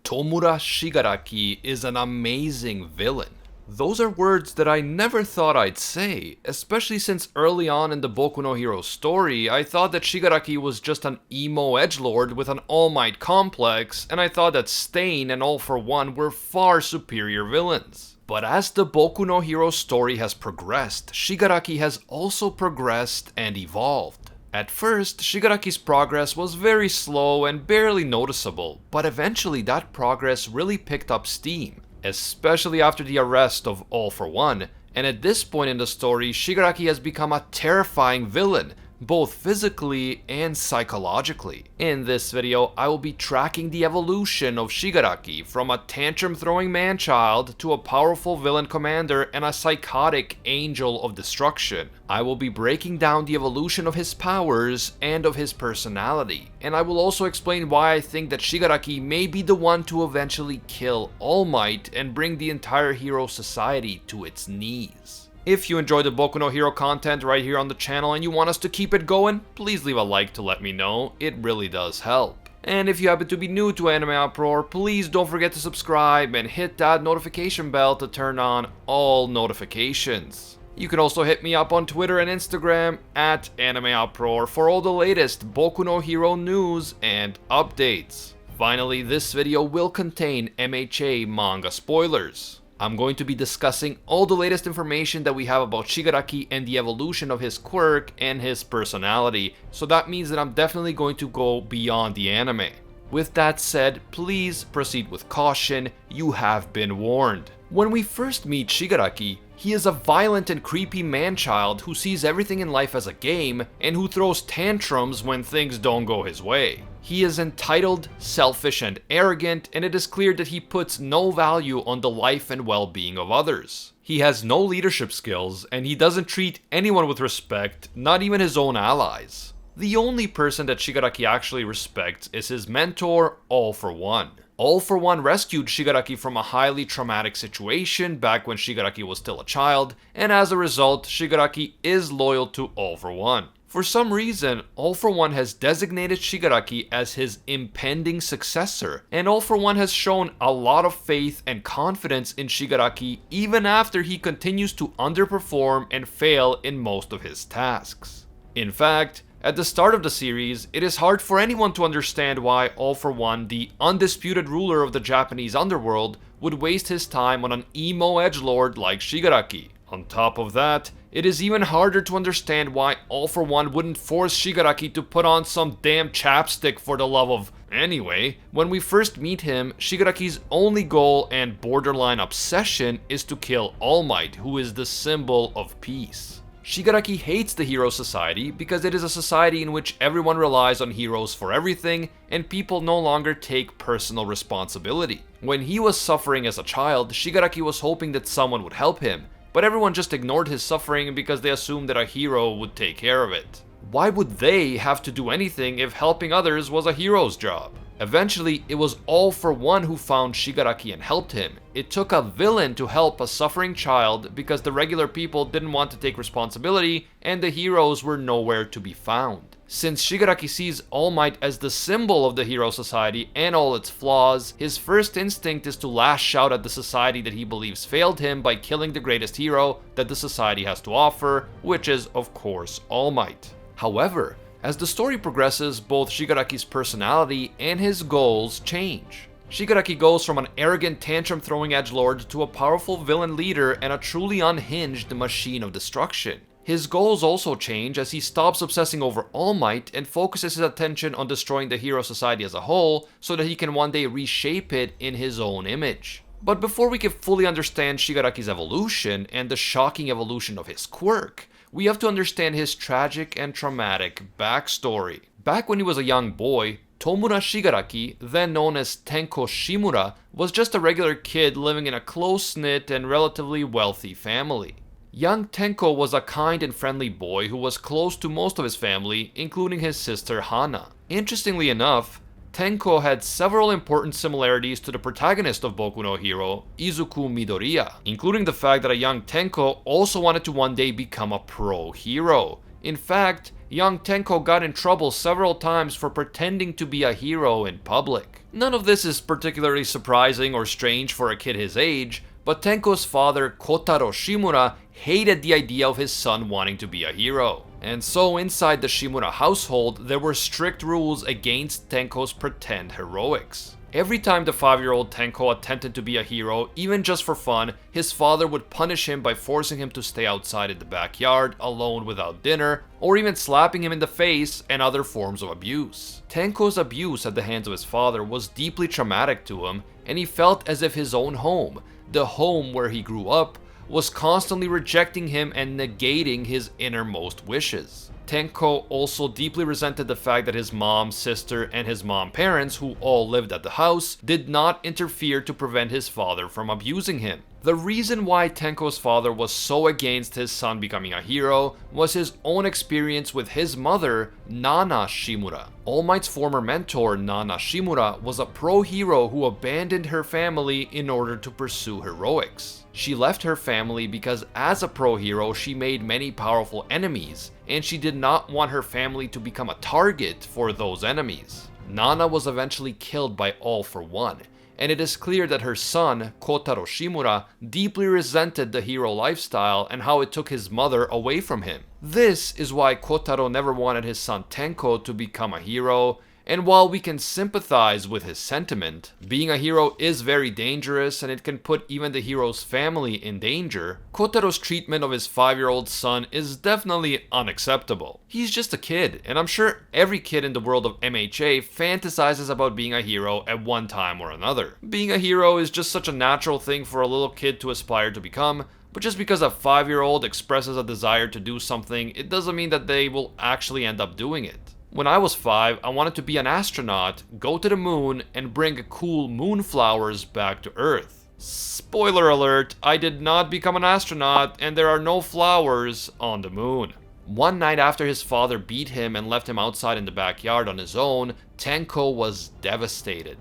Tomura Shigaraki is an amazing villain. Those are words that I never thought I'd say, especially since early on in the Boku no Hero story, I thought that Shigaraki was just an emo edgelord with an All Might complex, and I thought that Stain and All for One were far superior villains. But as the Boku no Hero story has progressed, Shigaraki has also progressed and evolved. At first, Shigaraki's progress was very slow and barely noticeable, but eventually that progress really picked up steam, especially after the arrest of All for One, and at this point in the story, Shigaraki has become a terrifying villain, both physically and psychologically. In this video, I will be tracking the evolution of Shigaraki from a tantrum-throwing manchild to a powerful villain commander and a psychotic angel of destruction. I will be breaking down the evolution of his powers and of his personality, and I will also explain why I think that Shigaraki may be the one to eventually kill All Might and bring the entire hero society to its knees. If you enjoy the Boku no Hero content right here on the channel and you want us to keep it going, please leave a like to let me know, it really does help. And if you happen to be new to AnimeUproar, please don't forget to subscribe and hit that notification bell to turn on all notifications. You can also hit me up on Twitter and Instagram at AnimeUproar for all the latest Boku no Hero news and updates. Finally, this video will contain MHA manga spoilers. I'm going to be discussing all the latest information that we have about Shigaraki and the evolution of his quirk and his personality, so that means that I'm definitely going to go beyond the anime. With that said, please proceed with caution, you have been warned. When we first meet Shigaraki, he is a violent and creepy manchild who sees everything in life as a game and who throws tantrums when things don't go his way. He is entitled, selfish, and arrogant, and it is clear that he puts no value on the life and well-being of others. He has no leadership skills, and he doesn't treat anyone with respect, not even his own allies. The only person that Shigaraki actually respects is his mentor, All for One. All for One rescued Shigaraki from a highly traumatic situation back when Shigaraki was still a child, and as a result, Shigaraki is loyal to All for One. For some reason, All for One has designated Shigaraki as his impending successor, and All for One has shown a lot of faith and confidence in Shigaraki even after he continues to underperform and fail in most of his tasks. In fact, at the start of the series, it is hard for anyone to understand why All for One, the undisputed ruler of the Japanese underworld, would waste his time on an emo edgelord like Shigaraki. On top of that, it is even harder to understand why All for One wouldn't force Shigaraki to put on some damn chapstick for the love of... Anyway, when we first meet him, Shigaraki's only goal and borderline obsession is to kill All Might, who is the symbol of peace. Shigaraki hates the Hero Society because it is a society in which everyone relies on heroes for everything and people no longer take personal responsibility. When he was suffering as a child, Shigaraki was hoping that someone would help him, but everyone just ignored his suffering because they assumed that a hero would take care of it. Why would they have to do anything if helping others was a hero's job? Eventually, it was All for One who found Shigaraki and helped him. It took a villain to help a suffering child because the regular people didn't want to take responsibility and the heroes were nowhere to be found. Since Shigaraki sees All Might as the symbol of the Hero Society and all its flaws, his first instinct is to lash out at the society that he believes failed him by killing the greatest hero that the society has to offer, which is, of course, All Might. However, as the story progresses, both Shigaraki's personality and his goals change. Shigaraki goes from an arrogant tantrum-throwing edgelord to a powerful villain leader and a truly unhinged machine of destruction. His goals also change as he stops obsessing over All Might and focuses his attention on destroying the Hero Society as a whole so that he can one day reshape it in his own image. But before we can fully understand Shigaraki's evolution and the shocking evolution of his quirk, we have to understand his tragic and traumatic backstory. Back when he was a young boy, Tomura Shigaraki, then known as Tenko Shimura, was just a regular kid living in a close-knit and relatively wealthy family. Young Tenko was a kind and friendly boy who was close to most of his family, including his sister Hana. Interestingly enough, Tenko had several important similarities to the protagonist of Boku no Hero, Izuku Midoriya, including the fact that a young Tenko also wanted to one day become a pro hero. In fact, young Tenko got in trouble several times for pretending to be a hero in public. None of this is particularly surprising or strange for a kid his age, but Tenko's father, Kotaro Shimura, hated the idea of his son wanting to be a hero. And so inside the Shimura household, there were strict rules against Tenko's pretend heroics. Every time the 5-year-old Tenko attempted to be a hero, even just for fun, his father would punish him by forcing him to stay outside in the backyard, alone without dinner, or even slapping him in the face and other forms of abuse. Tenko's abuse at the hands of his father was deeply traumatic to him, and he felt as if his own home, the home where he grew up, was constantly rejecting him and negating his innermost wishes. Tenko also deeply resented the fact that his mom, sister, and his mom parents, who all lived at the house, did not interfere to prevent his father from abusing him. The reason why Tenko's father was so against his son becoming a hero was his own experience with his mother, Nana Shimura. All Might's former mentor, Nana Shimura, was a pro-hero who abandoned her family in order to pursue heroics. She left her family because as a pro-hero, she made many powerful enemies, and she did not want her family to become a target for those enemies. Nana was eventually killed by All for One, and it is clear that her son, Kotaro Shimura, deeply resented the hero lifestyle and how it took his mother away from him. This is why Kotaro never wanted his son Tenko to become a hero, and while we can sympathize with his sentiment, being a hero is very dangerous and it can put even the hero's family in danger, Kotaro's treatment of his 5-year-old son is definitely unacceptable. He's just a kid, and I'm sure every kid in the world of MHA fantasizes about being a hero at one time or another. Being a hero is just such a natural thing for a little kid to aspire to become, but just because a 5-year-old expresses a desire to do something, it doesn't mean that they will actually end up doing it. When I was 5, I wanted to be an astronaut, go to the moon, and bring cool moonflowers back to Earth. Spoiler alert, I did not become an astronaut, and there are no flowers on the moon. One night after his father beat him and left him outside in the backyard on his own, Tenko was devastated.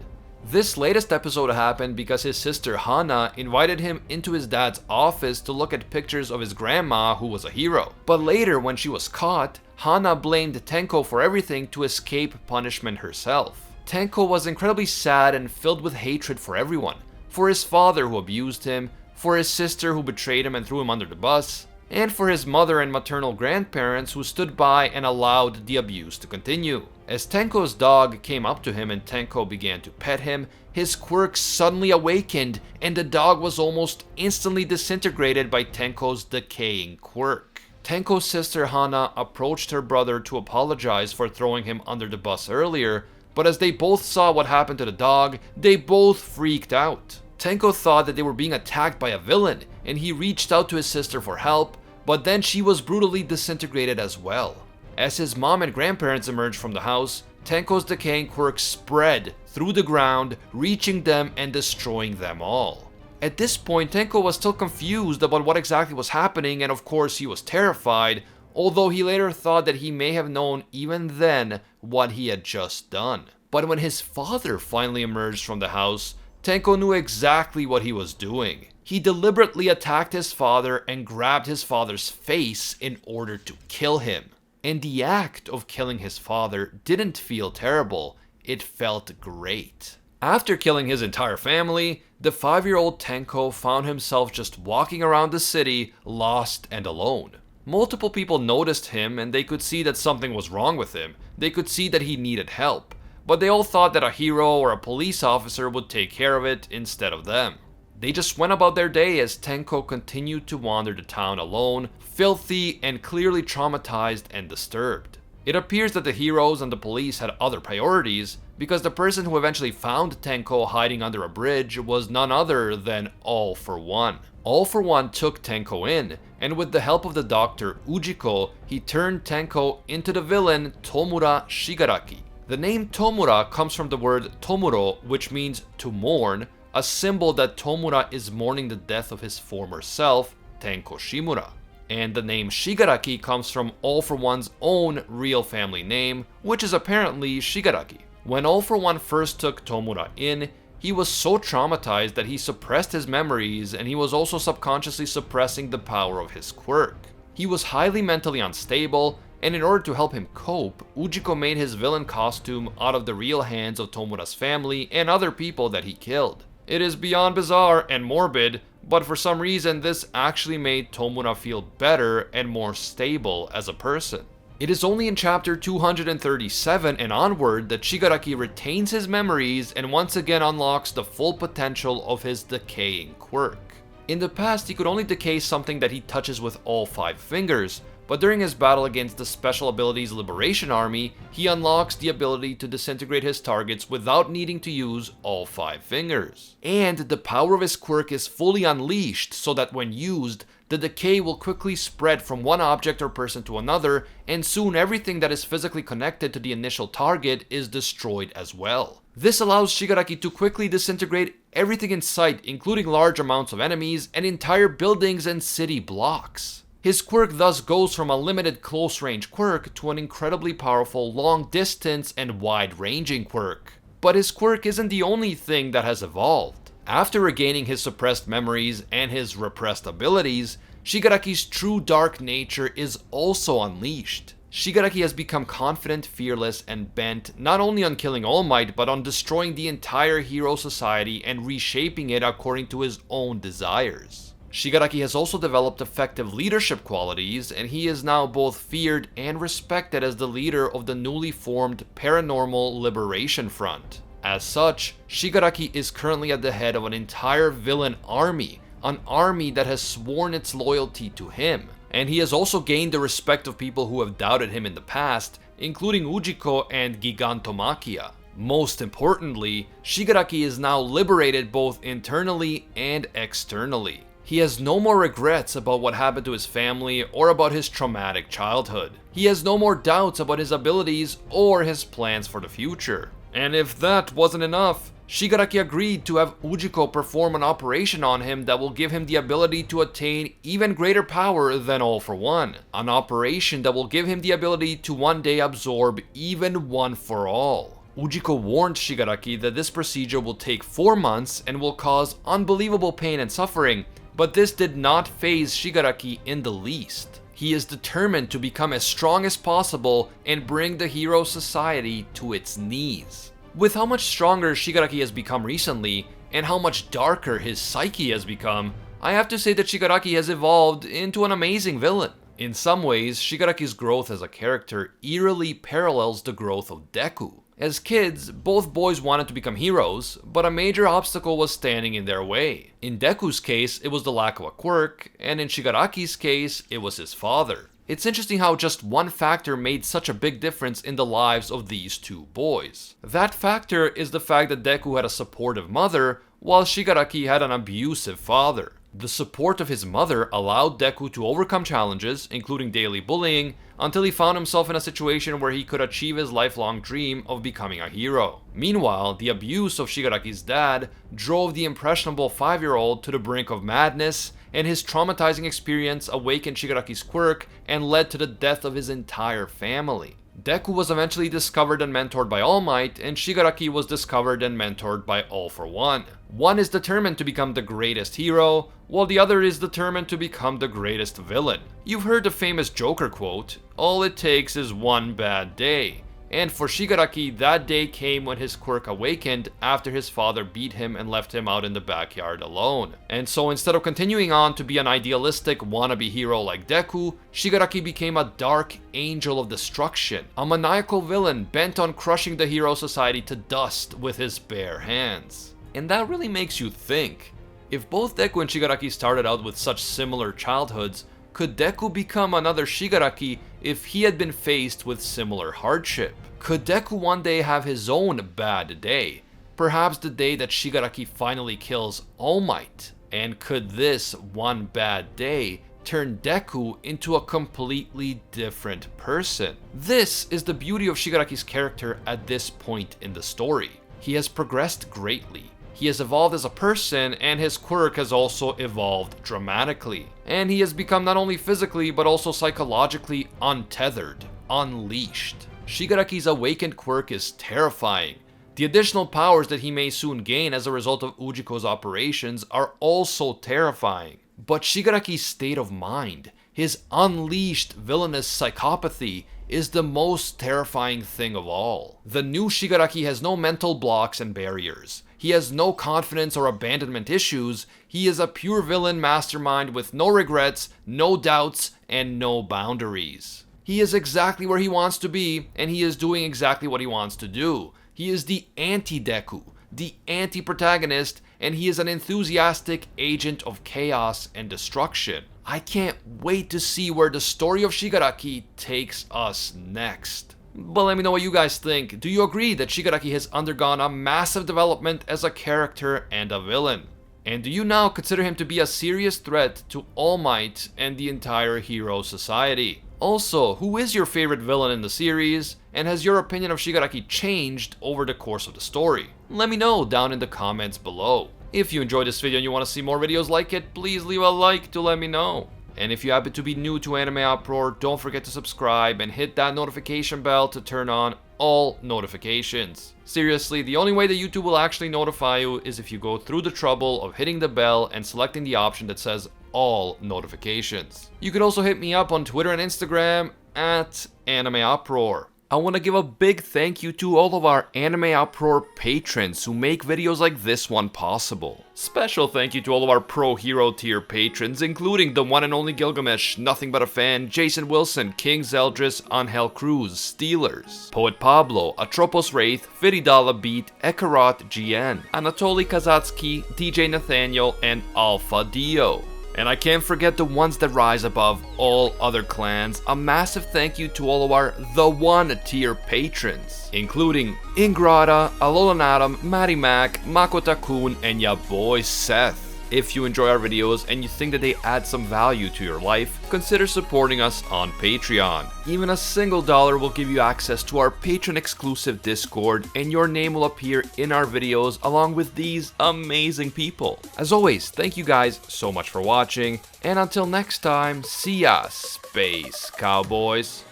This latest episode happened because his sister Hana invited him into his dad's office to look at pictures of his grandma who was a hero. But later, when she was caught, Hana blamed Tenko for everything to escape punishment herself. Tenko was incredibly sad and filled with hatred for everyone. For his father who abused him, for his sister who betrayed him and threw him under the bus, and for his mother and maternal grandparents who stood by and allowed the abuse to continue. As Tenko's dog came up to him and Tenko began to pet him, his quirk suddenly awakened and the dog was almost instantly disintegrated by Tenko's decaying quirk. Tenko's sister Hana approached her brother to apologize for throwing him under the bus earlier, but as they both saw what happened to the dog, they both freaked out. Tenko thought that they were being attacked by a villain, and he reached out to his sister for help, but then she was brutally disintegrated as well. As his mom and grandparents emerged from the house, Tenko's decaying quirk spread through the ground, reaching them and destroying them all. At this point, Tenko was still confused about what exactly was happening, and of course he was terrified, although he later thought that he may have known even then what he had just done. But when his father finally emerged from the house, Tenko knew exactly what he was doing. He deliberately attacked his father and grabbed his father's face in order to kill him. And the act of killing his father didn't feel terrible, it felt great. After killing his entire family, the 5-year-old Tenko found himself just walking around the city, lost and alone. Multiple people noticed him and they could see that something was wrong with him. They could see that he needed help. But they all thought that a hero or a police officer would take care of it instead of them. They just went about their day as Tenko continued to wander the town alone, filthy and clearly traumatized and disturbed. It appears that the heroes and the police had other priorities, because the person who eventually found Tenko hiding under a bridge was none other than All for One. All for One took Tenko in, and with the help of the doctor Ujiko, he turned Tenko into the villain Tomura Shigaraki. The name Tomura comes from the word Tomuro, which means to mourn, a symbol that Tomura is mourning the death of his former self, Tenko Shimura. And the name Shigaraki comes from All for One's own real family name, which is apparently Shigaraki. When All for One first took Tomura in, he was so traumatized that he suppressed his memories, and he was also subconsciously suppressing the power of his quirk. He was highly mentally unstable, and in order to help him cope, Ujiko made his villain costume out of the real hands of Tomura's family and other people that he killed. It is beyond bizarre and morbid, but for some reason this actually made Tomura feel better and more stable as a person. It is only in chapter 237 and onward that Shigaraki retains his memories and once again unlocks the full potential of his decaying quirk. In the past, he could only decay something that he touches with all 5 fingers, but during his battle against the Special Abilities Liberation Army, he unlocks the ability to disintegrate his targets without needing to use all 5 fingers. And the power of his quirk is fully unleashed so that when used, the decay will quickly spread from one object or person to another, and soon everything that is physically connected to the initial target is destroyed as well. This allows Shigaraki to quickly disintegrate everything in sight, including large amounts of enemies and entire buildings and city blocks. His quirk thus goes from a limited close-range quirk to an incredibly powerful long-distance and wide-ranging quirk. But his quirk isn't the only thing that has evolved. After regaining his suppressed memories and his repressed abilities, Shigaraki's true dark nature is also unleashed. Shigaraki has become confident, fearless, and bent not only on killing All Might, but on destroying the entire hero society and reshaping it according to his own desires. Shigaraki has also developed effective leadership qualities, and he is now both feared and respected as the leader of the newly formed Paranormal Liberation Front. As such, Shigaraki is currently at the head of an entire villain army, an army that has sworn its loyalty to him. And he has also gained the respect of people who have doubted him in the past, including Ujiko and Gigantomachia. Most importantly, Shigaraki is now liberated both internally and externally. He has no more regrets about what happened to his family or about his traumatic childhood. He has no more doubts about his abilities or his plans for the future. And if that wasn't enough, Shigaraki agreed to have Ujiko perform an operation on him that will give him the ability to attain even greater power than All for One. An operation that will give him the ability to one day absorb even One for All. Ujiko warned Shigaraki that this procedure will take 4 months and will cause unbelievable pain and suffering, but this did not faze Shigaraki in the least. He is determined to become as strong as possible and bring the hero society to its knees. With how much stronger Shigaraki has become recently, and how much darker his psyche has become, I have to say that Shigaraki has evolved into an amazing villain. In some ways, Shigaraki's growth as a character eerily parallels the growth of Deku. As kids, both boys wanted to become heroes, but a major obstacle was standing in their way. In Deku's case, it was the lack of a quirk, and in Shigaraki's case, it was his father. It's interesting how just one factor made such a big difference in the lives of these two boys. That factor is the fact that Deku had a supportive mother, while Shigaraki had an abusive father. The support of his mother allowed Deku to overcome challenges, including daily bullying, until he found himself in a situation where he could achieve his lifelong dream of becoming a hero. Meanwhile, the abuse of Shigaraki's dad drove the impressionable 5-year-old to the brink of madness, and his traumatizing experience awakened Shigaraki's quirk and led to the death of his entire family. Deku was eventually discovered and mentored by All Might, and Shigaraki was discovered and mentored by All for One. One is determined to become the greatest hero, while the other is determined to become the greatest villain. You've heard the famous Joker quote, "All it takes is one bad day." And for Shigaraki, that day came when his quirk awakened after his father beat him and left him out in the backyard alone. And so instead of continuing on to be an idealistic wannabe hero like Deku, Shigaraki became a dark angel of destruction, a maniacal villain bent on crushing the hero society to dust with his bare hands. And that really makes you think. If both Deku and Shigaraki started out with such similar childhoods, could Deku become another Shigaraki if he had been faced with similar hardship? Could Deku one day have his own bad day? Perhaps the day that Shigaraki finally kills All Might? And could this one bad day turn Deku into a completely different person? This is the beauty of Shigaraki's character at this point in the story. He has progressed greatly. He has evolved as a person, and his quirk has also evolved dramatically. And he has become not only physically, but also psychologically untethered, unleashed. Shigaraki's awakened quirk is terrifying. The additional powers that he may soon gain as a result of Ujiko's operations are also terrifying. But Shigaraki's state of mind, his unleashed villainous psychopathy, is the most terrifying thing of all. The new Shigaraki has no mental blocks and barriers. He has no confidence or abandonment issues. He is a pure villain mastermind with no regrets, no doubts, and no boundaries. He is exactly where he wants to be, and he is doing exactly what he wants to do. He is the anti-Deku, the anti-protagonist, and he is an enthusiastic agent of chaos and destruction. I can't wait to see where the story of Shigaraki takes us next. But let me know what you guys think. Do you agree that Shigaraki has undergone a massive development as a character and a villain? And do you now consider him to be a serious threat to All Might and the entire hero society? Also, who is your favorite villain in the series, and has your opinion of Shigaraki changed over the course of the story? Let me know down in the comments below. If you enjoyed this video and you want to see more videos like it, please leave a like to let me know. And if you happen to be new to AnimeUproar, don't forget to subscribe and hit that notification bell to turn on all notifications. Seriously, the only way that YouTube will actually notify you is if you go through the trouble of hitting the bell and selecting the option that says all notifications. You can also hit me up on Twitter and Instagram at AnimeUproar. I want to give a big thank you to all of our AnimeUproar patrons who make videos like this one possible. Special thank you to all of our Pro Hero tier patrons, including the one and only Gilgamesh, Nothing But a Fan, Jason Wilson, King Zeldris, Angel Cruz, Steelers, Poet Pablo, Atropos Wraith, Viridala Beat, Ekarat GN, Anatoly Kazatsky, DJ Nathaniel, and Alpha Dio. And I can't forget the ones that rise above all other clans. A massive thank you to all of our The One tier patrons, including Ingrata, Alolan Matty Mac, Makota-kun, and ya boy Seth. If you enjoy our videos and you think that they add some value to your life, consider supporting us on Patreon. Even a single dollar will give you access to our patron exclusive Discord, and your name will appear in our videos along with these amazing people. As always, thank you guys so much for watching, and until next time, see ya, Space Cowboys.